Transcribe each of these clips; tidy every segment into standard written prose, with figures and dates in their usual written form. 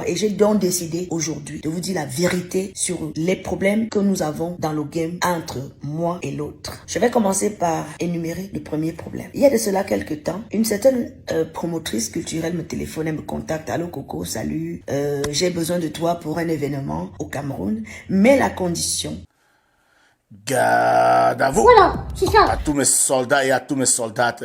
Et j'ai donc décidé aujourd'hui de vous dire la vérité sur les problèmes que nous avons dans le game entre moi et l'autre. Je vais commencer par énumérer le premier problème. Il y a de cela quelques temps, une certaine promotrice culturelle me téléphone, elle me contacte. Allô Coco, salut, j'ai besoin de toi pour un événement au Cameroun, mais la condition... Garde à vous. Voilà, c'est ça. À tous mes soldats et à tous mes soldates.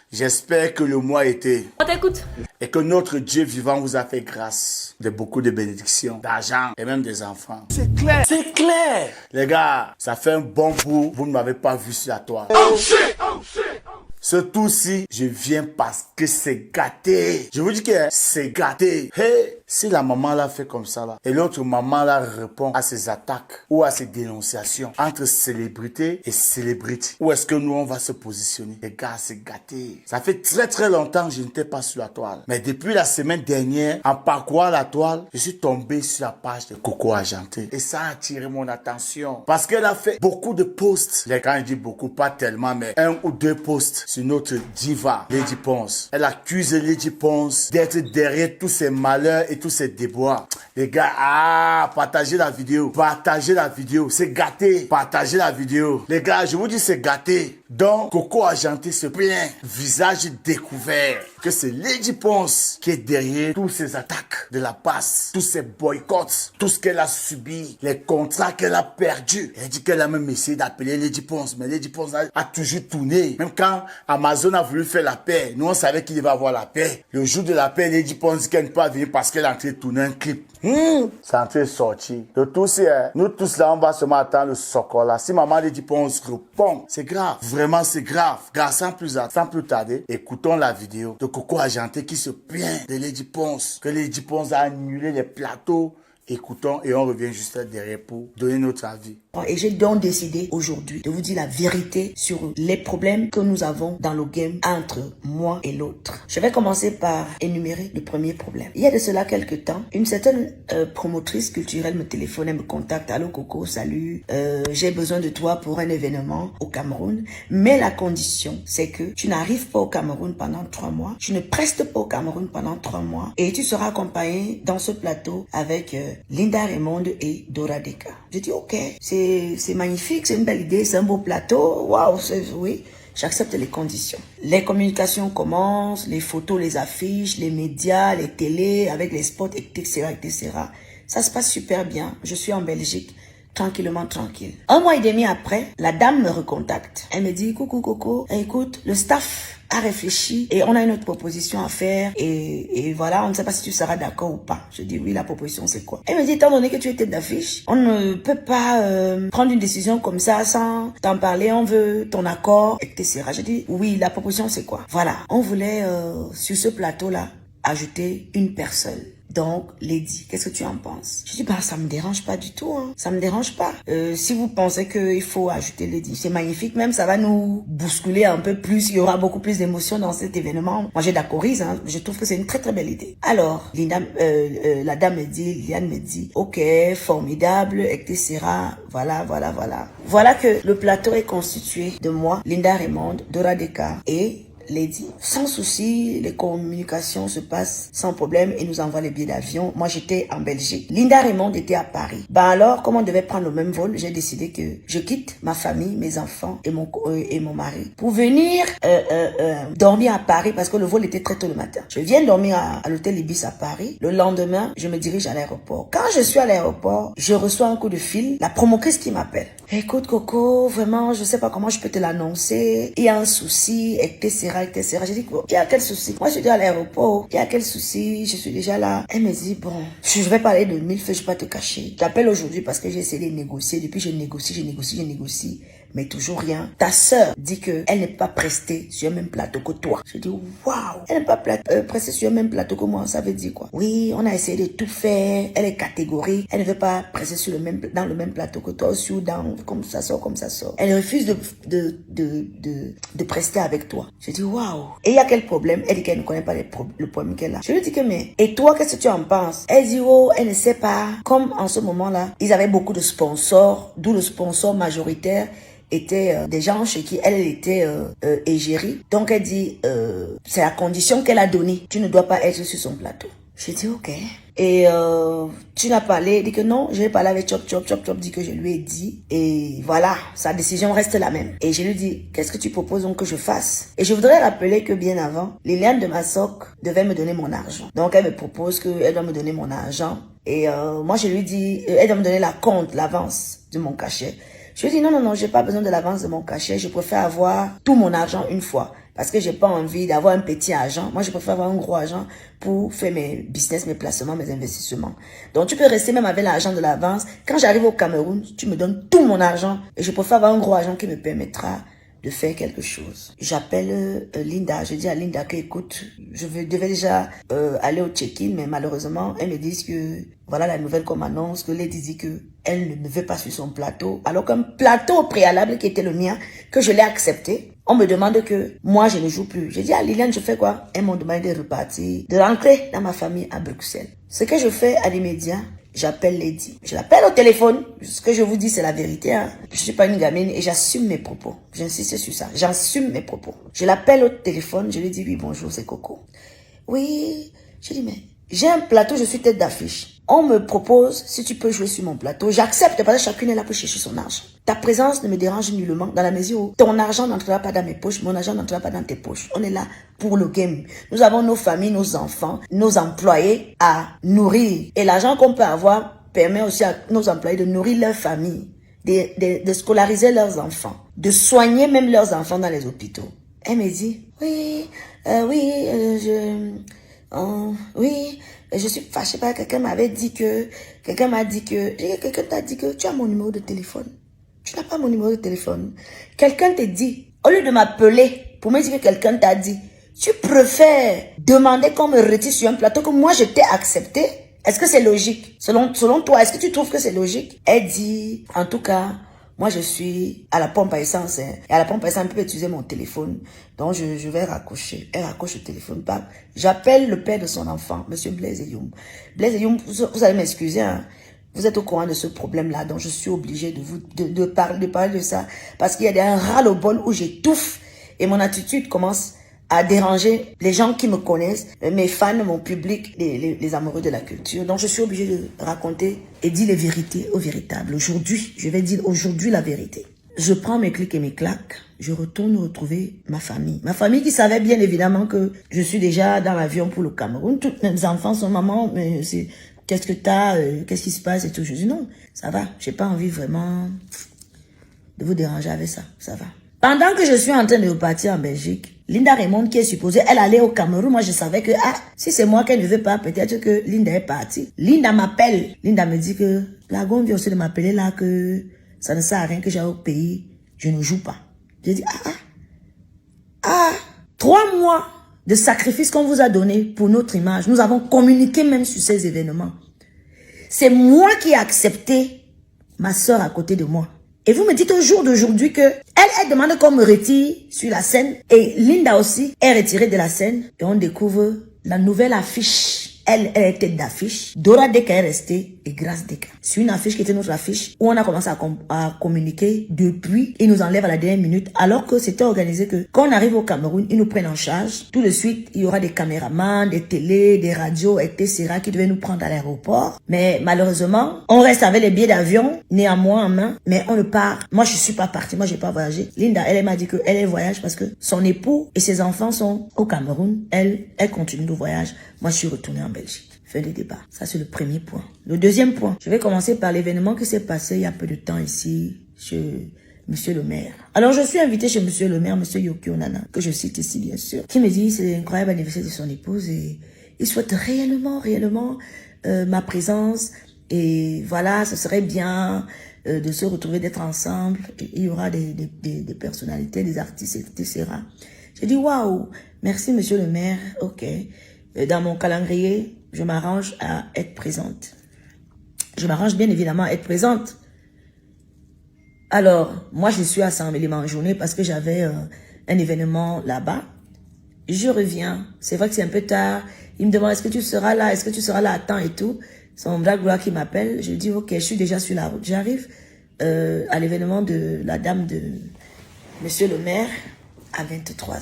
J'espère que le mois été On t'écoute. et que notre Dieu vivant vous a fait grâce de beaucoup de bénédictions, d'argent et même des enfants. C'est clair, c'est clair. Les gars, ça fait un bon bout, vous ne m'avez pas vu sur la toile. Oh shit, oh shit. Ce tout-ci, je viens parce que c'est gâté. Je vous dis que c'est gâté. Hey, si la maman l'a fait comme ça là, et l'autre maman là répond à ses attaques ou à ses dénonciations entre célébrité et célébrité, où est-ce que nous on va se positionner? Les gars, c'est gâté. Ça fait très longtemps que je n'étais pas sur la toile. Mais depuis la semaine dernière, en parcourant la toile, je suis tombé sur la page de Coco Argenté. Et ça a attiré mon attention. Parce qu'elle a fait beaucoup de posts. Quand je dis beaucoup, pas tellement, mais 1 ou 2 posts sur notre diva, Lady Ponce. Elle accuse Lady Ponce d'être derrière tous ses malheurs et tous ses déboires. Les gars, partagez la vidéo. Partagez la vidéo. C'est gâté. Partagez la vidéo. Les gars, je vous dis c'est gâté. Donc, Coco Argenté se plaint, visage découvert, que c'est Lady Ponce qui est derrière toutes ces attaques de la passe, tous ces boycotts, tout ce qu'elle a subi, les contrats qu'elle a perdus. Elle dit qu'elle a même essayé d'appeler Lady Ponce, mais Lady Ponce a toujours tourné. Même quand Amazon a voulu faire la paix, nous on savait qu'il va avoir la paix. Le jour de la paix, Lady Ponce dit qu'elle ne peut pas venir parce qu'elle est en train de tourner un clip. C'est en train de sortir. De tout ça, nous tous là, on va seulement attendre le socle là. Si maman Lady Ponce répond, c'est grave. Vraiment, c'est grave. Car sans plus tarder, écoutons la vidéo de Coco Argenté qui se plaint de Lady Ponce. Que Lady Ponce a annulé les plateaux. Écoutons et on revient juste derrière pour donner notre avis. Et j'ai donc décidé aujourd'hui de vous dire la vérité sur les problèmes que nous avons dans le game entre moi et l'autre. Je vais commencer par énumérer le premier problème. Il y a de cela quelques temps, une certaine promotrice culturelle me téléphone, elle me contacte. Allô Coco, salut, j'ai besoin de toi pour un événement au Cameroun, mais la condition c'est que tu n'arrives pas au Cameroun pendant 3 mois, tu ne prestes pas au Cameroun pendant 3 mois et tu seras accompagné dans ce plateau avec Linda Raymond et Dora Deka. Je dis ok, c'est magnifique, c'est une belle idée, c'est un beau plateau, waouh, oui, j'accepte les conditions. Les communications commencent, les photos, les affiches, les médias, les télés, avec les spots, etc., etc. Ça se passe super bien, je suis en Belgique, tranquillement, tranquille. 1 mois et demi après, la dame me recontacte. Elle me dit, coucou Coco, écoute, le staff a réfléchi et on a une autre proposition à faire et voilà, on ne sait pas si tu seras d'accord ou pas. Je dis oui, la proposition c'est quoi? Elle me dit, étant donné que tu es tête d'affiche, on ne peut pas prendre une décision comme ça sans t'en parler, on veut ton accord, etc. Je dis oui, la proposition c'est quoi? Voilà, on voulait sur ce plateau-là ajouter une personne. Donc, Lady, qu'est-ce que tu en penses? Je dis, bah, ça me dérange pas du tout, hein. Ça me dérange pas. Si vous pensez qu'il faut ajouter Lady, c'est magnifique. Même, ça va nous bousculer un peu plus. Il y aura beaucoup plus d'émotions dans cet événement. Moi, j'ai d'accorise, hein. Je trouve que c'est une très, très belle idée. Alors, Linda, la dame me dit, Liliane me dit, ok, formidable, etc. Voilà. Voilà que le plateau est constitué de moi, Linda Raymond, Dora Deka et Lady. Sans souci, les communications se passent sans problème et nous envoie les billets d'avion. Moi, j'étais en Belgique. Linda Raymond était à Paris. Ben alors, comme on devait prendre le même vol, j'ai décidé que je quitte ma famille, mes enfants et mon mari pour venir dormir à Paris parce que le vol était très tôt le matin. Je viens dormir à l'hôtel Ibis à Paris. Le lendemain, je me dirige à l'aéroport. Quand je suis à l'aéroport, je reçois un coup de fil. La promotrice qui m'appelle. Écoute Coco, vraiment, je sais pas comment je peux te l'annoncer. Il y a un souci, etc. J'ai dit, il y a quel souci? Moi, je suis à l'aéroport. Il y a quel souci? Je suis déjà là. Elle me dit, bon, je vais parler de 1000 faits, je vais pas te cacher. J'appelle aujourd'hui parce que j'ai essayé de négocier. Depuis, je négocie. Mais toujours rien. Ta sœur dit que elle n'est pas prestée sur le même plateau que toi. Je dis, waouh, elle n'est pas prestée sur le même plateau que moi. Ça veut dire quoi? Oui, on a essayé de tout faire. Elle est catégorique. Elle ne veut pas prester dans le même plateau que toi. Aussi ou dans, comme ça sort. Elle refuse de prester avec toi. Je dis, waouh. Et il y a quel problème? Elle dit qu'elle ne connaît pas le problème qu'elle a. Je lui dis que, mais, et toi, qu'est-ce que tu en penses? Elle dit, oh, elle ne sait pas. Comme en ce moment-là, ils avaient beaucoup de sponsors, d'où le sponsor majoritaire étaient des gens chez qui elle était égérie. Donc elle dit, c'est la condition qu'elle a donnée. Tu ne dois pas être sur son plateau. J'ai dit ok. Et tu n'as parlé, dit que non, j'ai parlé avec Chop Chop. Chop Chop dit que je lui ai dit. Et voilà, sa décision reste la même. Et je lui dis, qu'est-ce que tu proposes donc que je fasse? Et je voudrais rappeler que bien avant, Liliane de Massoc devait me donner mon argent. Donc elle me propose qu'elle doit me donner mon argent. Et moi je lui dis, elle doit me donner la compte, l'avance de mon cachet. Je lui dis non, j'ai pas besoin de l'avance de mon cachet. Je préfère avoir tout mon argent une fois. Parce que j'ai pas envie d'avoir un petit argent. Moi, je préfère avoir un gros argent pour faire mes business, mes placements, mes investissements. Donc, tu peux rester même avec l'argent de l'avance. Quand j'arrive au Cameroun, tu me donnes tout mon argent. Et je préfère avoir un gros argent qui me permettra de faire quelque chose. J'appelle Linda. Je dis à Linda que, écoute, devais déjà aller au check-in, mais malheureusement, elle me dit que, voilà la nouvelle qu'on m'annonce, que Lady dit que elle ne me veut pas sur son plateau. Alors qu'un plateau préalable qui était le mien, que je l'ai accepté, on me demande que moi, je ne joue plus. Je dis à Liliane, je fais quoi? Elles m'ont demandé de repartir, de rentrer dans ma famille à Bruxelles. Ce que je fais à l'immédiat, j'appelle Lady. Je l'appelle au téléphone. Ce que je vous dis, c'est la vérité. Hein. Je suis pas une gamine et j'assume mes propos. J'insiste sur ça. J'assume mes propos. Je l'appelle au téléphone. Je lui dis, oui, bonjour, c'est Coco. Oui. Je dis, mais j'ai un plateau, je suis tête d'affiche. On me propose, si tu peux jouer sur mon plateau, j'accepte parce que chacune est là pour chercher son argent. Ta présence ne me dérange nullement dans la mesure où ton argent n'entrera pas dans mes poches, mon argent n'entrera pas dans tes poches. On est là pour le game. Nous avons nos familles, nos enfants, nos employés à nourrir. Et l'argent qu'on peut avoir permet aussi à nos employés de nourrir leur famille, de scolariser leurs enfants, de soigner même leurs enfants dans les hôpitaux. Elle me dit, oui, je suis fâchée parce que quelqu'un m'a dit que quelqu'un t'a dit que tu as mon numéro de téléphone. Tu n'as pas mon numéro de téléphone. Quelqu'un te dit, au lieu de m'appeler pour me dire que quelqu'un t'a dit, tu préfères demander qu'on me retire sur un plateau que moi je t'ai accepté. Est-ce que c'est logique? Selon toi, est-ce que tu trouves que c'est logique? Elle dit, en tout cas, moi, je suis à la pompe à essence. Hein. Et à la pompe à essence, elle peut utiliser mon téléphone. Donc, je vais raccrocher. Elle raccroche le téléphone. J'appelle le père de son enfant, Monsieur Blaise Eyoum. Blaise Eyoum, vous allez m'excuser. Hein. Vous êtes au courant de ce problème-là. Donc, je suis obligée de parler de ça. Parce qu'il y a un ras-le-bol où j'étouffe. Et mon attitude commence à déranger les gens qui me connaissent, mes fans, mon public, les amoureux de la culture. Donc, je suis obligée de raconter et dire les vérités aux véritables. Aujourd'hui, je vais dire aujourd'hui la vérité. Je prends mes clics et mes claques. Je retourne retrouver ma famille. Ma famille qui savait bien évidemment que je suis déjà dans l'avion pour le Cameroun. Tous mes enfants sont maman, mais c'est qu'est-ce que t'as, qu'est-ce qui se passe et tout. Je dis non, ça va. J'ai pas envie vraiment de vous déranger avec ça. Ça va. Pendant que je suis en train de repartir en Belgique, Linda Raymond qui est supposée, elle allait au Cameroun. Moi, je savais que, si c'est moi qu'elle ne veut pas, peut-être que Linda est partie. Linda m'appelle. Linda me dit que, la gomme vient aussi de m'appeler là, que ça ne sert à rien que j'aille au pays. Je ne joue pas. J'ai dit, 3 mois de sacrifice qu'on vous a donné pour notre image. Nous avons communiqué même sur ces événements. C'est moi qui ai accepté ma soeur à côté de moi. Et vous me dites au jour d'aujourd'hui que elle demande qu'on me retire sur la scène. Et Linda aussi est retirée de la scène. Et on découvre la nouvelle affiche. Elle est tête d'affiche. Dora Deka est restée et Grâce Deka. C'est une affiche qui était notre affiche où on a commencé à communiquer depuis. Ils nous enlèvent à la dernière minute alors que c'était organisé que quand on arrive au Cameroun, ils nous prennent en charge. Tout de suite, il y aura des caméramans, des télés, des radios, etc. qui devaient nous prendre à l'aéroport. Mais malheureusement, on reste avec les billets d'avion, néanmoins en main, mais on ne part. Moi, je suis pas partie. Moi, j'ai pas voyagé. Linda, elle m'a dit que elle voyage parce que son époux et ses enfants sont au Cameroun. Elle continue le voyage. Moi, je suis retournée en Belgique. Fin de débat. Ça, c'est le premier point. Le deuxième point, je vais commencer par l'événement qui s'est passé il y a peu de temps ici chez Monsieur le maire. Alors, je suis invitée chez Monsieur le maire, Monsieur Yokio Onana, que je cite ici, bien sûr, qui me dit c'est l'incroyable anniversaire de son épouse et il souhaite réellement ma présence et voilà, ce serait bien de se retrouver, d'être ensemble. Il y aura des personnalités, des artistes, etc. J'ai dit, waouh, merci Monsieur le maire, ok. Dans mon calendrier, je m'arrange à être présente. Je m'arrange bien évidemment à être présente. Alors, moi, je suis à Saint-Mélément en journée parce que j'avais un événement là-bas. Je reviens. C'est vrai que c'est un peu tard. Il me demande, est-ce que tu seras là? Est-ce que tu seras là à temps et tout? C'est mon black gloire qui m'appelle. Je dis, ok, je suis déjà sur la route. J'arrive à l'événement de la dame de Monsieur le maire à 23h.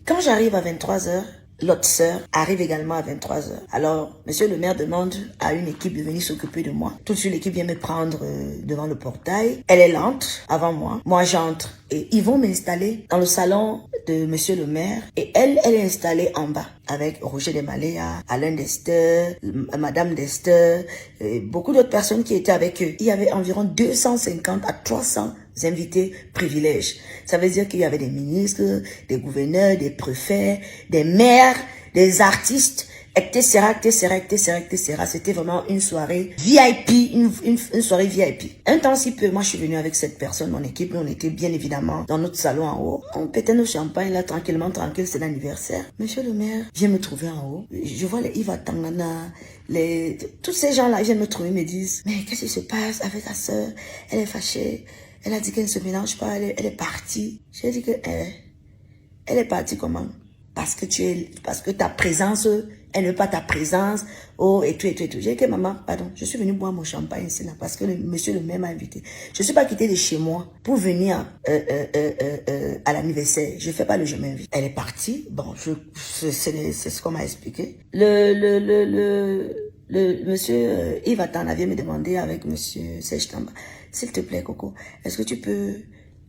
Quand j'arrive à 23h, l'autre sœur arrive également à 23 heures. Alors, monsieur le maire demande à une équipe de venir s'occuper de moi. Tout de suite, l'équipe vient me prendre devant le portail. Elle est lente avant moi. Moi, j'entre et ils vont m'installer dans le salon de monsieur le maire. Et elle est installée en bas avec Roger Desmaléas, Alain Dester, Madame Dester, et beaucoup d'autres personnes qui étaient avec eux. Il y avait environ 250 à 300 invités privilèges. Ça veut dire qu'il y avait des ministres, des gouverneurs, des préfets, des maires, des artistes, etc., etc., etc., etc. C'était vraiment une soirée VIP, une soirée VIP. Un temps si peu, moi je suis venue avec cette personne, mon équipe, on était bien évidemment dans notre salon en haut. On pétait nos champagnes là, tranquillement, tranquille, c'est l'anniversaire. Monsieur le maire vient me trouver en haut. Je vois les Yves Tangana, tous ces gens-là viennent me trouver, me disent, mais qu'est-ce qui se passe avec ta sœur? Elle est fâchée. Elle a dit qu'elle ne se mélange pas, elle est partie. J'ai dit que elle est partie comment? Parce que ta présence, elle ne veut pas ta présence, oh, et tout, et tout, et tout. J'ai dit que maman, pardon, je suis venue boire mon champagne ici, là, parce que monsieur le maire m'a invité. Je ne suis pas quittée de chez moi pour venir à l'anniversaire. Je ne fais pas le je m'invite. Elle est partie, bon, c'est ce qu'on m'a expliqué. Le monsieur Yves Attan vient me demander avec monsieur Serge Tamba, s'il te plaît, Coco, est-ce que tu peux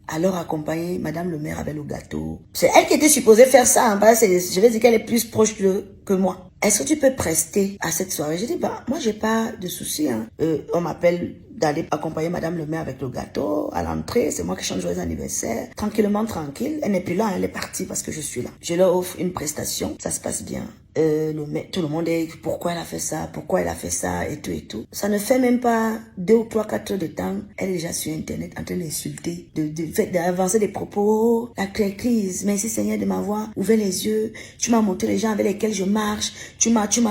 alors accompagner madame le maire avec le gâteau? C'est elle qui était supposée faire ça, hein, je vais dire qu'elle est plus proche que moi. Est-ce que tu peux prester à cette soirée? J'ai dit, bah, moi j'ai pas de souci, hein. On m'appelle d'aller accompagner madame le maire avec le gâteau à l'entrée, c'est moi qui chante joyeux anniversaire, tranquillement, tranquille. Elle n'est plus là, elle est partie parce que je suis là. Je leur offre une prestation, ça se passe bien. Tout le monde est, pourquoi elle a fait ça, et tout et tout. Ça ne fait même pas 2 ou 3, 4 heures de temps, elle est déjà sur internet en train d'insulter, d'avancer des propos, la crise, merci Seigneur de m'avoir ouvert les yeux, tu m'as montré les gens avec lesquels je marche, tu m'as. Tout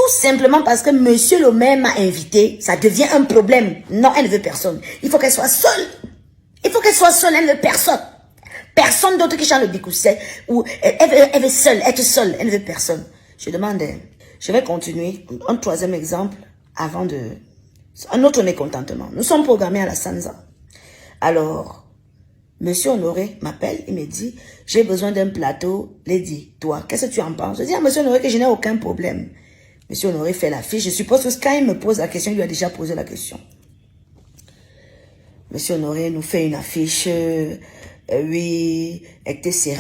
simplement parce que monsieur le maire m'a invité, ça devient un problème. Non, elle ne veut personne. Il faut qu'elle soit seule. Elle ne veut personne. Personne d'autre qui chante le bicousset, ou elle veut seule, être seule, elle ne veut personne. Je demande, je vais continuer. Un troisième exemple, avant de... Un autre mécontentement. Nous sommes programmés à la Sanza. Alors, monsieur Honoré m'appelle, il me dit, j'ai besoin d'un plateau, Lady, toi, qu'est-ce que tu en penses? Je dis à monsieur Honoré que je n'ai aucun problème. Monsieur Honoré fait l'affiche. Je suppose que quand il me pose la question, il lui a déjà posé la question. Monsieur Honoré nous fait une affiche... oui, etc.,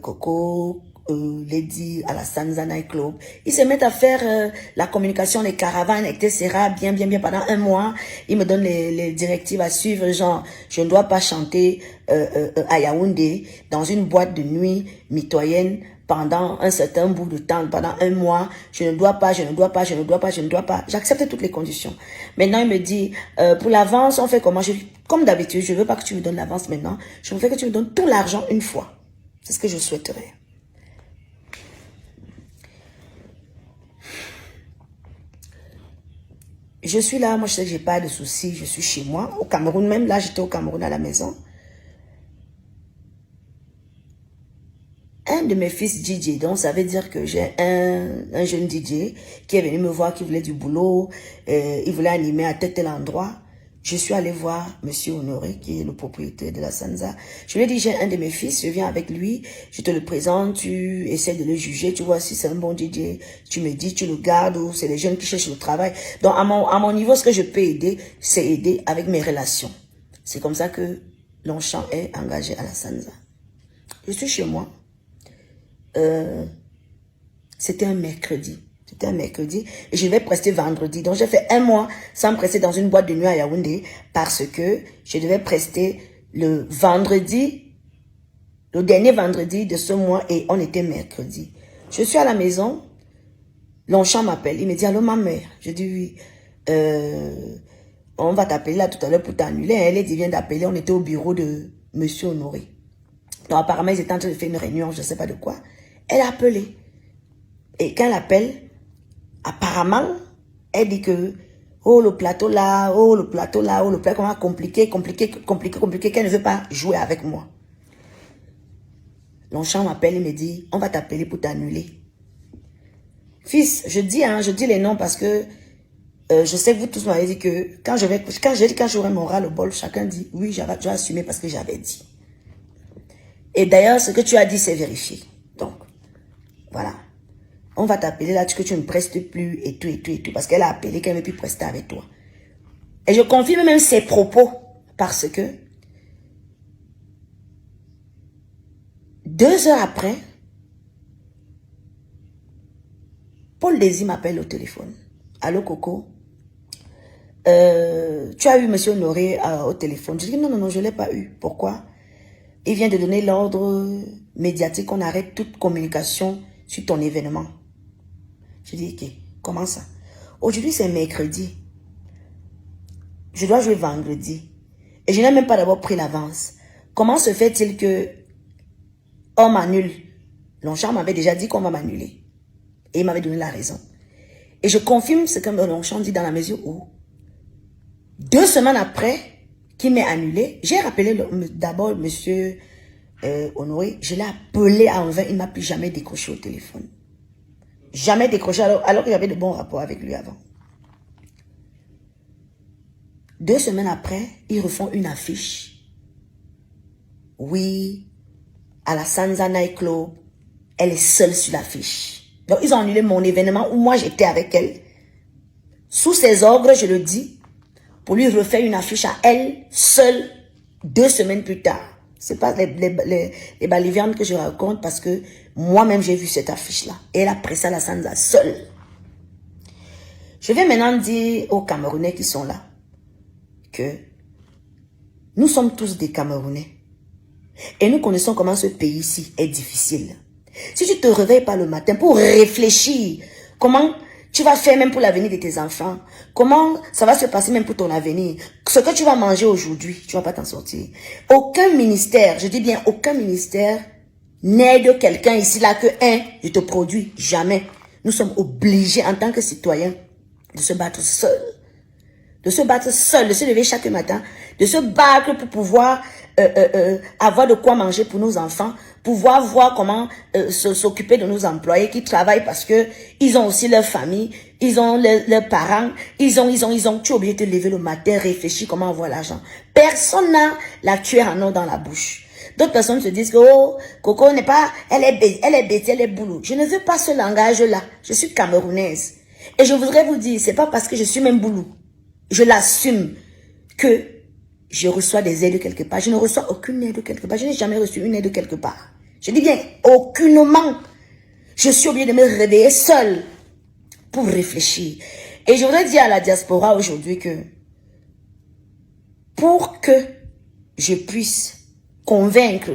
Coco, Lady à la Sanza Night Club. Ils se mettent à faire la communication, les caravanes, etc., bien, pendant 1 mois. Ils me donnent les directives à suivre, genre, je ne dois pas chanter à Yaoundé, dans une boîte de nuit mitoyenne, pendant un certain bout de temps, pendant 1 mois, je ne dois pas. J'accepte toutes les conditions. Maintenant, il me dit, pour l'avance, on fait comment? Comme d'habitude, je ne veux pas que tu me donnes l'avance maintenant. Je veux que tu me donnes tout l'argent une fois. C'est ce que je souhaiterais. Je suis là, moi je sais que j'ai pas de soucis, je suis chez moi, au Cameroun même, là j'étais au Cameroun à la maison. Un de mes fils DJ, donc ça veut dire que j'ai un jeune DJ qui est venu me voir, qui voulait du boulot, il voulait animer à tel endroit. Je suis allée voir monsieur Honoré, qui est le propriétaire de la Sanza. Je lui ai dit, j'ai un de mes fils, je viens avec lui, je te le présente, tu essaies de le juger, tu vois si c'est un bon DJ, tu me dis, tu le gardes, ou c'est les jeunes qui cherchent le travail. Donc à mon niveau, ce que je peux aider, c'est aider avec mes relations. C'est comme ça que Longchamp est engagé à la Sanza. Je suis chez moi. C'était un mercredi. Et je vais prester vendredi. Donc, j'ai fait 1 mois sans prester dans une boîte de nuit à Yaoundé parce que je devais prester le dernier vendredi de ce mois et on était mercredi. Je suis à la maison. Longchamp m'appelle. Il me dit, allô, ma mère. Je dis, oui. On va t'appeler là tout à l'heure pour t'annuler. Elle vient d'appeler. On était au bureau de monsieur Honoré. Donc, apparemment, ils étaient en train de faire une réunion, je ne sais pas de quoi. Elle a appelé. Et quand elle appelle, apparemment, elle dit que, oh, le plateau là, comment compliqué, qu'elle ne veut pas jouer avec moi. Longchamp m'appelle et me dit, on va t'appeler pour t'annuler. Fils, je dis les noms parce que je sais que vous tous m'avez dit que quand j'aurai mon ras le bol, chacun dit, oui, je vais assumer parce que j'avais dit. Et d'ailleurs, ce que tu as dit, c'est vérifié. Donc, voilà. On va t'appeler là que tu ne prestes plus et tout, et tout, et tout. Parce qu'elle a appelé qu'elle ne veut plus prester avec toi. Et je confirme même ses propos. Parce que 2 heures après, Paul Désir m'appelle au téléphone. Allô, Coco? Tu as eu monsieur Honoré au téléphone? Je dis non, non, non, je ne l'ai pas eu. Pourquoi? Il vient de donner l'ordre médiatique qu'on arrête toute communication sur ton événement. Je dis, ok, comment ça? Aujourd'hui, c'est mercredi. Je dois jouer vendredi. Et je n'ai même pas d'abord pris l'avance. Comment se fait-il que on m'annule? Longchamp m'avait déjà dit qu'on va m'annuler. Et il m'avait donné la raison. Et je confirme ce que Longchamp dit dans la mesure où 2 semaines après qu'il m'ait annulé, j'ai rappelé d'abord monsieur Honoré. Je l'ai appelé en vain. Il ne m'a plus jamais décroché au téléphone. Jamais décroché alors qu'il y avait de bons rapports avec lui avant. 2 semaines après, ils refont une affiche. Oui, à la Sansa Night Club, elle est seule sur l'affiche. Donc, ils ont annulé mon événement où moi, j'étais avec elle. Sous ses ordres, je le dis, pour lui refaire une affiche à elle, seule, 2 semaines plus tard. C'est pas les balivernes que je raconte parce que moi-même, j'ai vu cette affiche-là. Et elle a pris ça à la Sansa seule. Je vais maintenant dire aux Camerounais qui sont là que nous sommes tous des Camerounais. Et nous connaissons comment ce pays-ci est difficile. Si tu te réveilles pas le matin pour réfléchir, comment tu vas faire même pour l'avenir de tes enfants, comment ça va se passer même pour ton avenir, ce que tu vas manger aujourd'hui, tu vas pas t'en sortir. Aucun ministère, je dis bien aucun ministère, n'aide quelqu'un ici là que je te produis, jamais. Nous sommes obligés en tant que citoyens de se battre seuls. De se battre seul, de se lever chaque matin, de se battre pour pouvoir avoir de quoi manger pour nos enfants, pouvoir voir comment s'occuper de nos employés qui travaillent parce que ils ont aussi leur famille, ils ont leurs parents, ils ont, tu es obligé de te lever le matin, réfléchir comment avoir l'argent. Personne n'a la cuillère en or dans la bouche. D'autres personnes se disent que, oh, Coco n'est pas, elle est bête, elle est boulot. Je ne veux pas ce langage-là. Je suis camerounaise. Et je voudrais vous dire, c'est pas parce que je suis même boulot. Je l'assume que je reçois des aides quelque part. Je ne reçois aucune aide quelque part. Je n'ai jamais reçu une aide quelque part. Je dis bien, aucunement. Je suis obligée de me réveiller seule pour réfléchir. Et je voudrais dire à la diaspora aujourd'hui que pour que je puisse convaincre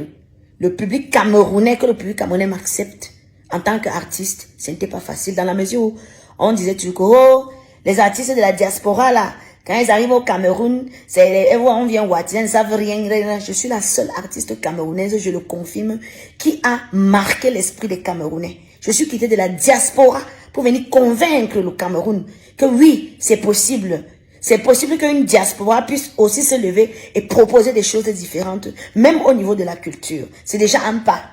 le public camerounais, que le public camerounais m'accepte en tant qu'artiste, ce n'était pas facile dans la mesure où on disait toujours que, oh, les artistes de la diaspora, là, quand ils arrivent au Cameroun, on vient Ouattien, ils ne savent rien. Je suis la seule artiste camerounaise, je le confirme, qui a marqué l'esprit des Camerounais. Je suis quittée de la diaspora pour venir convaincre le Cameroun que oui, c'est possible. C'est possible qu'une diaspora puisse aussi se lever et proposer des choses différentes, même au niveau de la culture. C'est déjà un pas.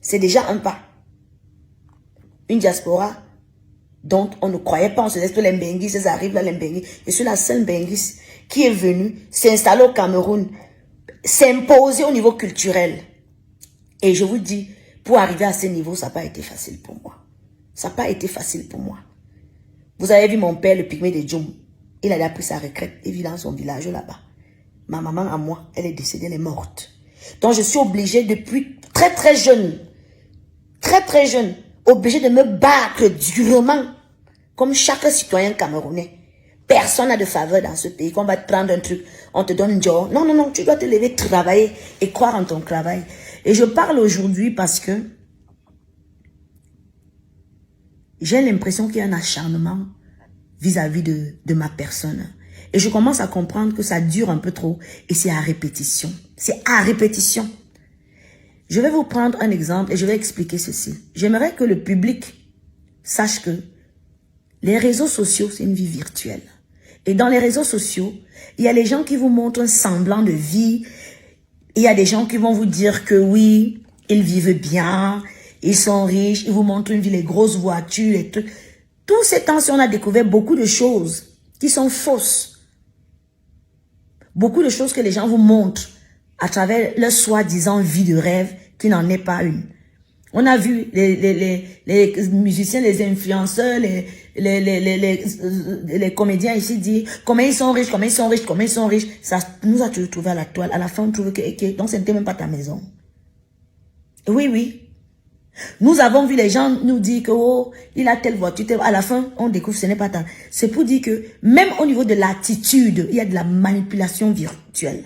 C'est déjà un pas. Une diaspora dont on ne croyait pas, on se disait que les Mbenguis, ils arrivent là, les Mbenguis. Je suis la seule Mbenguis qui est venue s'installer au Cameroun, s'imposer au niveau culturel. Et je vous dis, pour arriver à ce niveau, ça n'a pas été facile pour moi. Ça n'a pas été facile pour moi. Vous avez vu mon père, le pygmée de Djoum. Il a pris sa retraite, il vit dans son village là-bas. Ma maman à moi, elle est décédée, elle est morte. Donc je suis obligée depuis très très jeune, obligée de me battre durement, comme chaque citoyen camerounais. Personne n'a de faveur dans ce pays, qu'on va te prendre un truc, on te donne un job. Non, non, non, tu dois te lever, travailler et croire en ton travail. Et je parle aujourd'hui parce que j'ai l'impression qu'il y a un acharnement vis-à-vis de ma personne. Et je commence à comprendre que ça dure un peu trop et c'est à répétition. C'est à répétition. Je vais vous prendre un exemple et je vais expliquer ceci. J'aimerais que le public sache que les réseaux sociaux, c'est une vie virtuelle. Et dans les réseaux sociaux, il y a les gens qui vous montrent un semblant de vie. Il y a des gens qui vont vous dire que oui, ils vivent bien, ils sont riches, ils vous montrent une vie, les grosses voitures, les trucs. Tous ces temps-ci, on a découvert beaucoup de choses qui sont fausses. Beaucoup de choses que les gens vous montrent à travers leur soi-disant vie de rêve qui n'en est pas une. On a vu les musiciens, les influenceurs, les comédiens ici dire comment ils sont riches, comment ils sont riches, comment ils sont riches. Ça nous a toujours trouvé à la toile. À la fin, on trouve que donc ce n'était même pas ta maison. Oui, oui. Nous avons vu les gens nous dire que oh, il a telle voiture, telle... À la fin, on découvre que ce n'est pas ta. C'est pour dire que même au niveau de l'attitude, il y a de la manipulation virtuelle.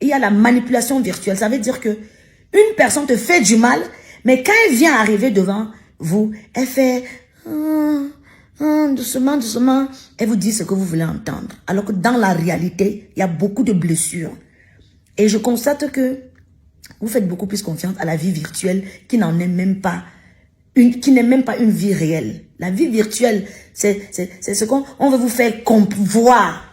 Il y a la manipulation virtuelle. Ça veut dire que une personne te fait du mal, mais quand elle vient arriver devant vous, elle fait doucement, doucement. Elle vous dit ce que vous voulez entendre. Alors que dans la réalité, il y a beaucoup de blessures. Et je constate que vous faites beaucoup plus confiance à la vie virtuelle qui n'en est même pas qui n'est même pas une vie réelle. La vie virtuelle, c'est ce qu'on veut vous faire voir.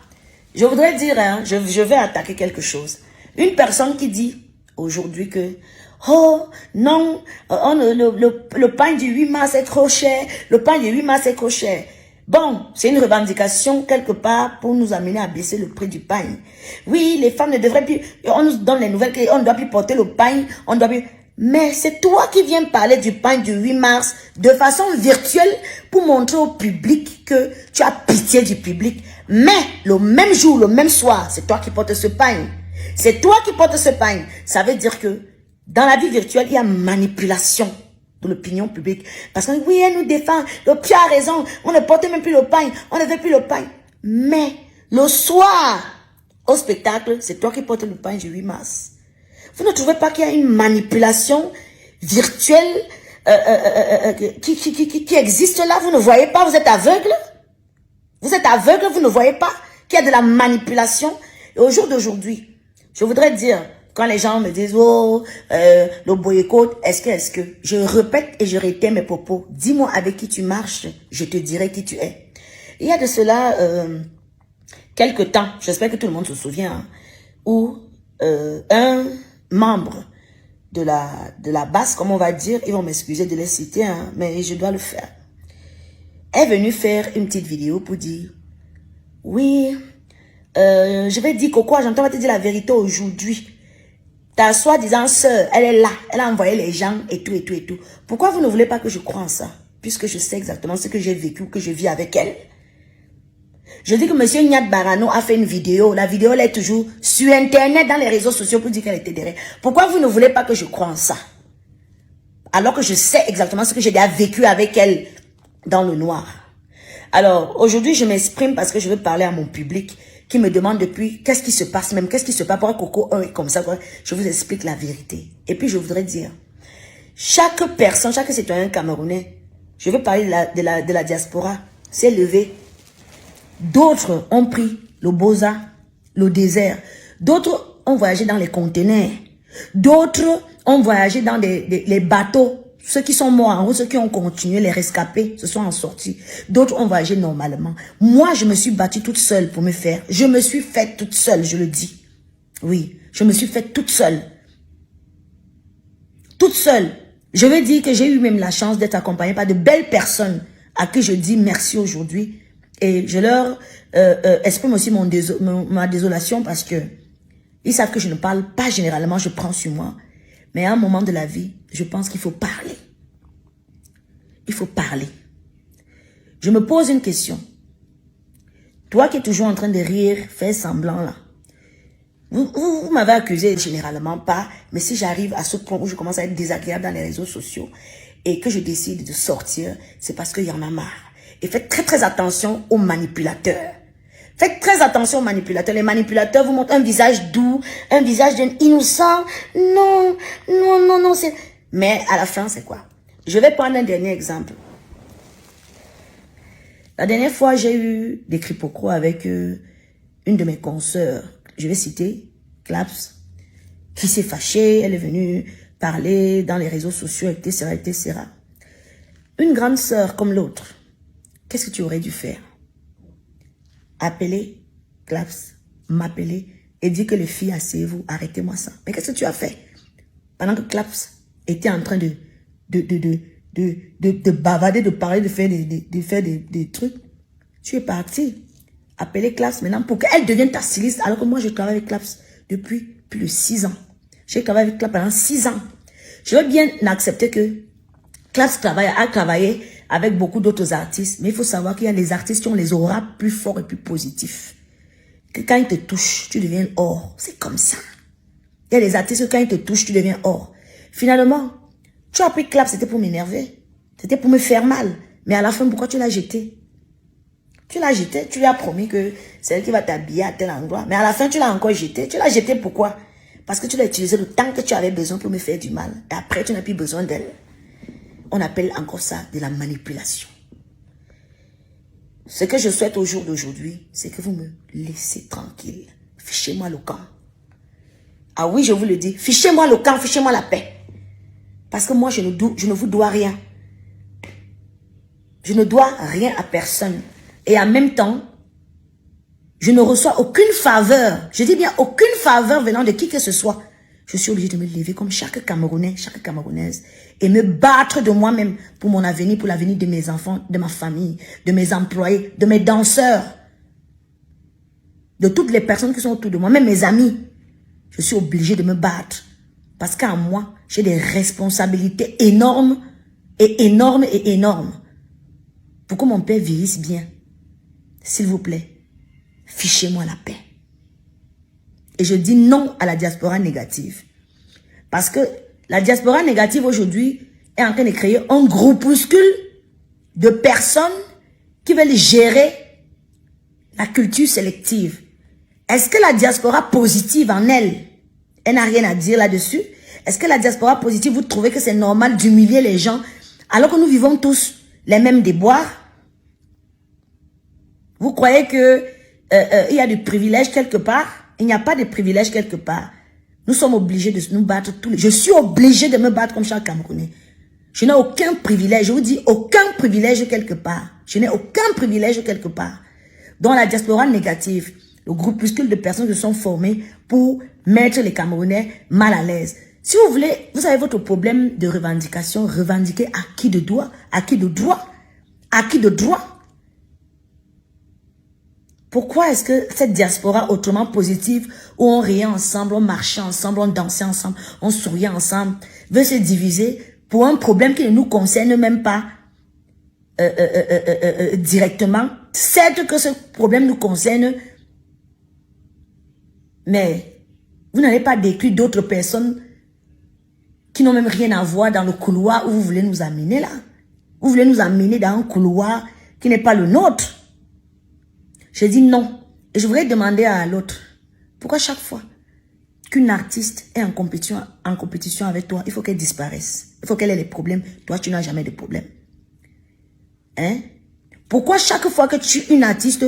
Je voudrais dire, hein, je vais attaquer quelque chose. Une personne qui dit aujourd'hui que oh non, le pain du 8 mars est trop cher, le pain du 8 mars est trop cher. Bon, c'est une revendication quelque part pour nous amener à baisser le prix du pain. Oui, les femmes ne devraient plus, on nous donne les nouvelles qu'on ne doit plus porter le pain, on doit plus... Mais c'est toi qui viens parler du pain du 8 mars de façon virtuelle pour montrer au public que tu as pitié du public. Mais le même jour, le même soir, c'est toi qui portes ce pain. C'est toi qui portes ce pain. Ça veut dire que dans la vie virtuelle, il y a manipulation de l'opinion publique. Parce que oui, elle nous défend. Le Pierre a raison. On ne porte même plus le pain. On ne veut plus le pain. Mais le soir, au spectacle, c'est toi qui portes le pain du 8 mars. Vous ne trouvez pas qu'il y a une manipulation virtuelle qui existe là? Vous ne voyez pas? Vous êtes aveugle? Vous êtes aveugle? Vous ne voyez pas qu'il y a de la manipulation? Et au jour d'aujourd'hui, je voudrais dire, quand les gens me disent, oh, le boycott, est-ce que, je répète et je réitère mes propos. Dis-moi avec qui tu marches, je te dirai qui tu es. Il y a de cela, quelques temps, j'espère que tout le monde se souvient, hein, où un membre de la base, comme on va dire, ils vont m'excuser de les citer, hein, mais je dois le faire, est venu faire une petite vidéo pour dire, oui, je vais dire Coco, j'entends te dire la vérité aujourd'hui. Ta soi-disant sœur, elle est là, elle a envoyé les gens et tout, et tout, et tout. Pourquoi vous ne voulez pas que je croie en ça? Puisque je sais exactement ce que j'ai vécu, que je vis avec elle. Je dis que monsieur Nyat Barano a fait une vidéo. La vidéo, elle est toujours sur Internet, dans les réseaux sociaux, pour dire qu'elle était derrière. Pourquoi vous ne voulez pas que je croie en ça? Alors que je sais exactement ce que j'ai déjà vécu avec elle dans le noir. Alors, aujourd'hui, je m'exprime parce que je veux parler à mon public qui me demande depuis qu'est-ce qui se passe même, qu'est-ce qui se passe, pourquoi Coco 1 est comme ça. Je vous explique la vérité. Et puis, je voudrais dire, chaque personne, chaque citoyen camerounais, je veux parler de la diaspora, s'est levé. D'autres ont pris le Boza, le désert. D'autres ont voyagé dans les conteneurs. D'autres ont voyagé dans les bateaux. Ceux qui sont morts en haut, ceux qui ont continué, les rescapés, se sont en sortis. D'autres ont voyagé normalement. Moi, je me suis battue toute seule pour me faire. Je me suis faite toute seule, je le dis. Oui, je me suis faite toute seule. Toute seule. Je veux dire que j'ai eu même la chance d'être accompagnée par de belles personnes à qui je dis merci aujourd'hui. Et je leur exprime aussi ma désolation parce que ils savent que je ne parle pas généralement, je prends sur moi. Mais à un moment de la vie, je pense qu'il faut parler. Il faut parler. Je me pose une question. Toi qui es toujours en train de rire, faire semblant là. Vous m'avez accusé généralement pas, mais si j'arrive à ce point où je commence à être désagréable dans les réseaux sociaux et que je décide de sortir, c'est parce qu'il y en a marre. Et faites très très attention aux manipulateurs. Faites très attention aux manipulateurs. Les manipulateurs vous montrent un visage doux, un visage d'un innocent. Non, non, non, non. Mais à la fin, c'est quoi? Je vais prendre un dernier exemple. La dernière fois, j'ai eu des quiproquos avec une de mes consoeurs. Je vais citer Claps, qui s'est fâchée. Elle est venue parler dans les réseaux sociaux, etc., etc. Une grande sœur comme l'autre. Qu'est-ce que tu aurais dû faire? Appeler Claps, m'appeler et dire que les filles, asseyez-vous, arrêtez-moi ça. Mais qu'est-ce que tu as fait? Pendant que Claps était en train de bavarder, de parler, de faire des trucs, tu es parti. Appeler Claps maintenant pour qu'elle devienne ta styliste alors que moi je travaille avec Claps depuis plus de 6 ans. J'ai travaillé avec Clap pendant 6 ans. Je veux bien accepter que Clap a travaillé avec beaucoup d'autres artistes, mais il faut savoir qu'il y a des artistes qui ont les auras plus forts et plus positifs. Que quand ils te touchent, tu deviens or. C'est comme ça. Il y a des artistes que quand ils te touchent, tu deviens or. Finalement, tu as pris Clap, c'était pour m'énerver. C'était pour me faire mal. Mais à la fin, pourquoi tu l'as jeté? Tu l'as jeté, tu lui as promis que c'est elle qui va t'habiller à tel endroit. Mais à la fin, tu l'as encore jeté. Tu l'as jeté pourquoi? Parce que tu l'as utilisé le temps que tu avais besoin pour me faire du mal. Et après, tu n'as plus besoin d'elle. On appelle encore ça de la manipulation. Ce que je souhaite au jour d'aujourd'hui, c'est que vous me laissez tranquille. Fichez-moi le camp. Ah oui, je vous le dis. Fichez-moi le camp, fichez-moi la paix. Parce que moi, je ne vous dois rien. Je ne dois rien à personne. Et en même temps, je ne reçois aucune faveur. Je dis bien aucune faveur venant de qui que ce soit. Je suis obligée de me lever comme chaque Camerounais, chaque Camerounaise et me battre de moi-même pour mon avenir, pour l'avenir de mes enfants, de ma famille, de mes employés, de mes danseurs, de toutes les personnes qui sont autour de moi, même mes amis. Je suis obligée de me battre parce qu'en moi, j'ai des responsabilités énormes et énormes et énormes pour que mon père vieillisse bien. S'il vous plaît, fichez-moi la paix. Et je dis non à la diaspora négative. Parce que la diaspora négative aujourd'hui est en train de créer un groupuscule de personnes qui veulent gérer la culture sélective. Est-ce que la diaspora positive en elle, elle n'a rien à dire là-dessus? Est-ce que la diaspora positive, vous trouvez que c'est normal d'humilier les gens alors que nous vivons tous les mêmes déboires? Vous croyez que il y a du privilège quelque part? Il n'y a pas de privilège quelque part. Nous sommes obligés de nous battre tous les... Je suis obligé de me battre comme chaque Camerounais. Je n'ai aucun privilège. Je vous dis aucun privilège quelque part. Je n'ai aucun privilège quelque part. Dans la diaspora négative, le groupuscule de personnes qui sont formées pour mettre les Camerounais mal à l'aise. Si vous voulez, vous avez votre problème de revendication, revendiquer à qui de droit, à qui de droit, à qui de droit. Pourquoi est-ce que cette diaspora autrement positive, où on riait ensemble, on marchait ensemble, on dansait ensemble, on souriait ensemble, veut se diviser pour un problème qui ne nous concerne même pas directement? Certes que ce problème nous concerne, mais vous n'allez pas décrire d'autres personnes qui n'ont même rien à voir dans le couloir où vous voulez nous amener là. Vous voulez nous amener dans un couloir qui n'est pas le nôtre. Je dis non. Et je voudrais demander à l'autre, pourquoi chaque fois qu'une artiste est en compétition avec toi, il faut qu'elle disparaisse. Il faut qu'elle ait des problèmes. Toi, tu n'as jamais de problème. Hein? Pourquoi chaque fois que tu es une artiste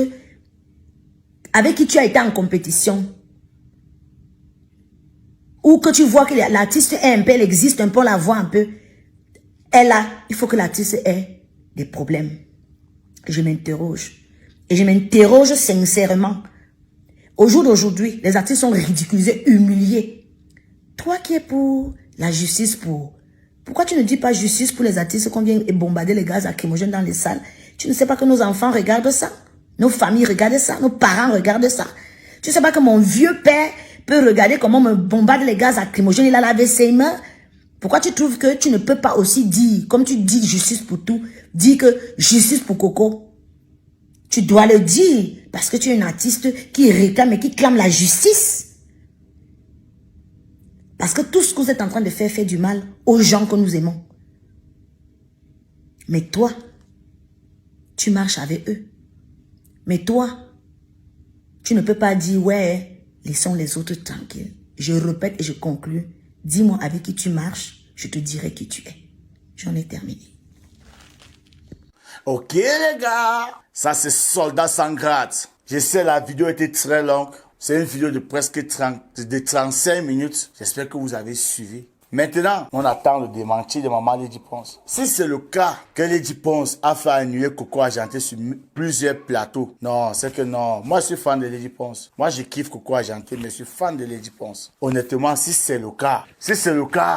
avec qui tu as été en compétition, ou que tu vois que l'artiste est un peu, elle existe un peu, on la voit un peu, il faut que l'artiste ait des problèmes. Je m'interroge. Et je m'interroge sincèrement. Au jour d'aujourd'hui, les artistes sont ridiculisés, humiliés. Toi qui es pour la justice pourquoi tu ne dis pas justice pour les artistes qu'on vient bombarder les gaz lacrymogènes dans les salles? Tu ne sais pas que nos enfants regardent ça? Nos familles regardent ça? Nos parents regardent ça? Tu ne sais pas que mon vieux père peut regarder comment on me bombarde les gaz lacrymogènes, il a lavé ses mains? Pourquoi tu trouves que tu ne peux pas aussi dire, comme tu dis justice pour tout, dis que justice pour Coco? Tu dois le dire parce que tu es une artiste qui réclame et qui clame la justice. Parce que tout ce que vous êtes en train de faire fait du mal aux gens que nous aimons. Mais toi, tu marches avec eux. Mais toi, tu ne peux pas dire, ouais, laissons les autres tranquilles. Je répète et je conclue. Dis-moi avec qui tu marches, je te dirai qui tu es. J'en ai terminé. Ok les gars, ça c'est Soldat sans grade. Je sais la vidéo était très longue. C'est une vidéo de presque 35 minutes. J'espère que vous avez suivi. Maintenant, on attend le démenti de maman Lady Ponce. Si c'est le cas que Lady Ponce a fait annuler Coco Argenté sur plusieurs plateaux, non, c'est que non. Moi, je suis fan de Lady Ponce. Moi, je kiffe Coco Argenté, mais je suis fan de Lady Ponce. Honnêtement, si c'est le cas,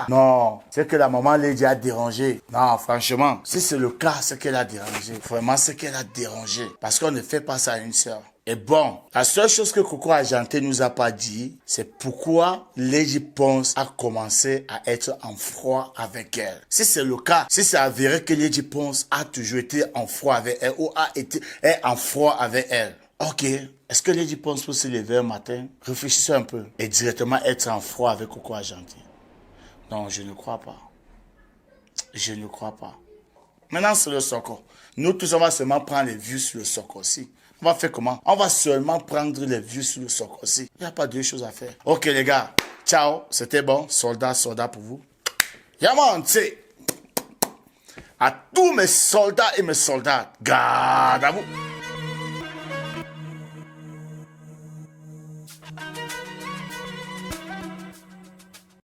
non, c'est que la maman Lady a dérangé. Non, franchement, si c'est le cas, c'est qu'elle a dérangé. Vraiment, c'est qu'elle a dérangé. Parce qu'on ne fait pas ça à une sœur. Et bon, la seule chose que Coco Argenté nous a pas dit, c'est pourquoi Lady Ponce a commencé à être en froid avec elle. Si c'est le cas, si c'est avéré que Lady Ponce a toujours été en froid avec elle ou est en froid avec elle, ok, est-ce que Lady Ponce peut se lever un matin, réfléchissez un peu et directement être en froid avec Coco Argenté? Non, je ne crois pas. Je ne crois pas. Maintenant, c'est le Soko. Nous tous, on va seulement prendre les vues sur le Soko aussi. On va faire comment? On va seulement prendre les vues sur le Soko aussi. Il n'y a pas deux choses à faire. Ok, les gars. Ciao. C'était bon. Soldat pour vous. Yaman, c'est à tous mes soldats et mes soldates. Garde à vous.